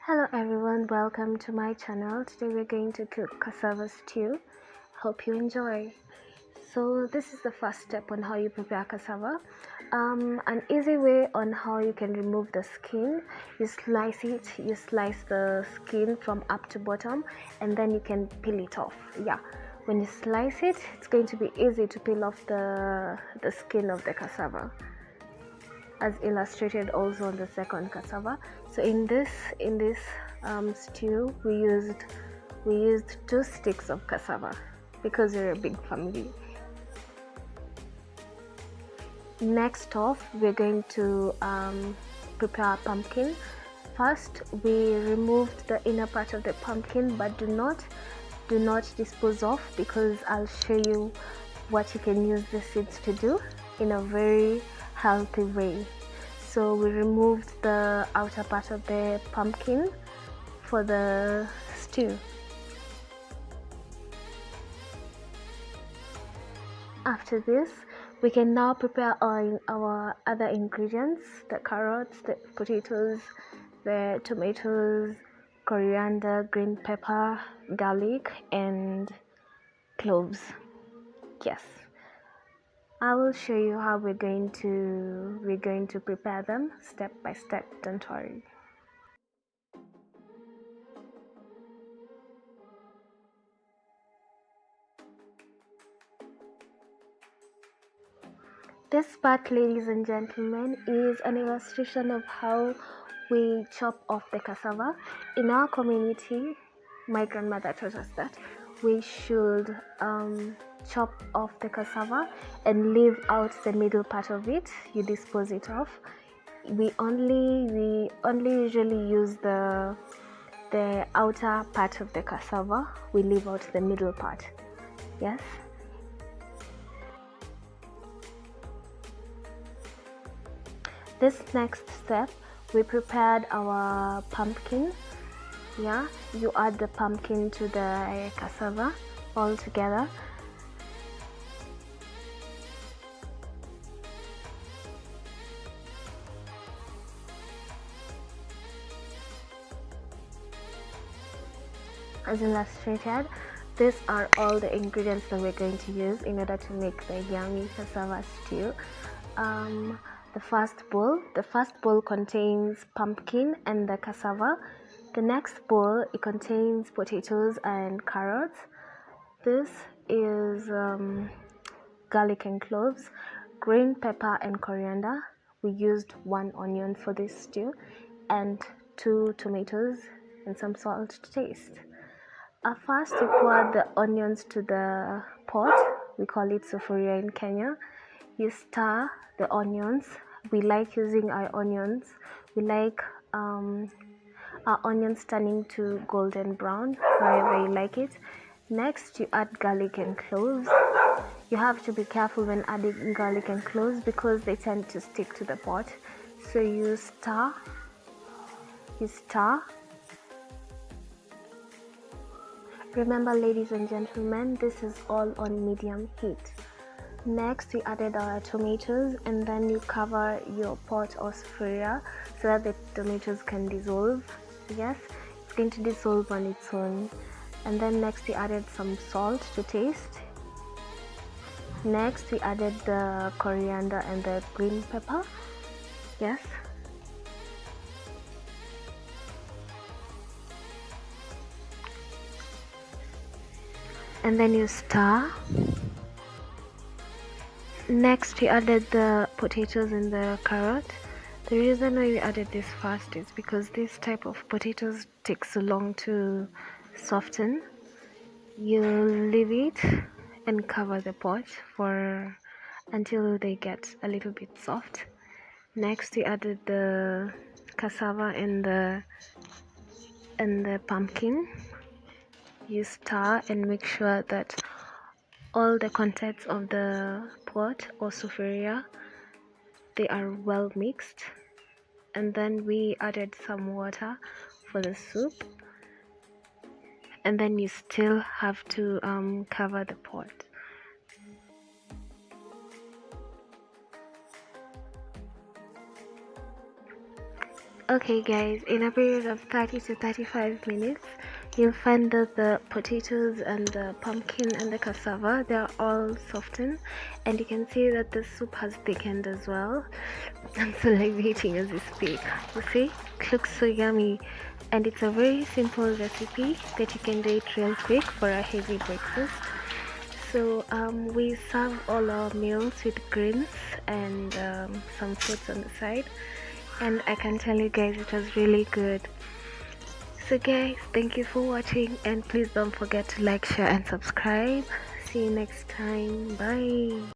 Hello everyone, welcome to my channel. Today we're going to cook cassava stew. Hope you enjoy. So this is the first step on how you prepare cassava. An easy way on how you can remove the skin. You slice the skin from up to bottom, and then you can peel it off. When you slice it, it's going to be easy to peel off the skin of the cassava, as illustrated also on the second cassava. So in this stew we used 2 sticks of cassava because we're a big family. Next off, we're going to prepare pumpkin. First, we removed the inner part of the pumpkin, but do not dispose of, because I'll show you what you can use the seeds to do in a very healthy way. So we removed the outer part of the pumpkin for the stew. After this, we can now prepare our other ingredients: the carrots, the potatoes, the tomatoes, coriander, green pepper, garlic, and cloves. Yes, I will show you how we're going to prepare them step by step. Don't worry. This part, ladies and gentlemen, is an illustration of how we chop off the cassava. In our community, my grandmother taught us that we should chop off the cassava and leave out the middle part of it. You dispose it off. We only usually use the outer part of the cassava. We leave out the middle part. Yes. This next step, we prepared our pumpkin. You add the pumpkin to the cassava all together. As illustrated, these are all the ingredients that we're going to use in order to make the yummy cassava stew. The first bowl contains pumpkin and the cassava. The next bowl, it contains potatoes and carrots. This is garlic and cloves, green pepper and coriander. We used 1 onion for this stew, and 2 tomatoes and some salt to taste. First, we pour the onions to the pot. We call it sufuria in Kenya. You stir the onions. We like using our onions. We like our onions turning to golden brown, however you like it. Next, you add garlic and cloves. You have to be careful when adding garlic and cloves because they tend to stick to the pot. So you stir. Remember, ladies and gentlemen, this is all on medium heat. Next, we added our tomatoes, and then you cover your pot or sufuria so that the tomatoes can dissolve. Yes, it's going to dissolve on its own. And then next, we added some salt to taste. Next, we added the coriander and the green pepper. Yes. And then you stir. Next, we added the potatoes and the carrot. The reason why we added this first is because this type of potatoes takes so long to soften. You leave it and cover the pot until they get a little bit soft. Next, we added the cassava and the pumpkin. You stir and make sure that all the contents of the pot or sufuria, they are well mixed. And then we added some water for the soup, and then you still have to cover the pot. Okay guys, in a period of 30 to 35 minutes, you'll find that the potatoes and the pumpkin and the cassava, they're all softened, and you can see that the soup has thickened as well. I'm salivating as we speak. You see, it looks so yummy, and it's a very simple recipe that you can do it real quick for a heavy breakfast. So we serve all our meals with greens and some fruits on the side, and I can tell you guys it was really good. So guys, thank you for watching, and please don't forget to like, share and subscribe. See you next time. Bye.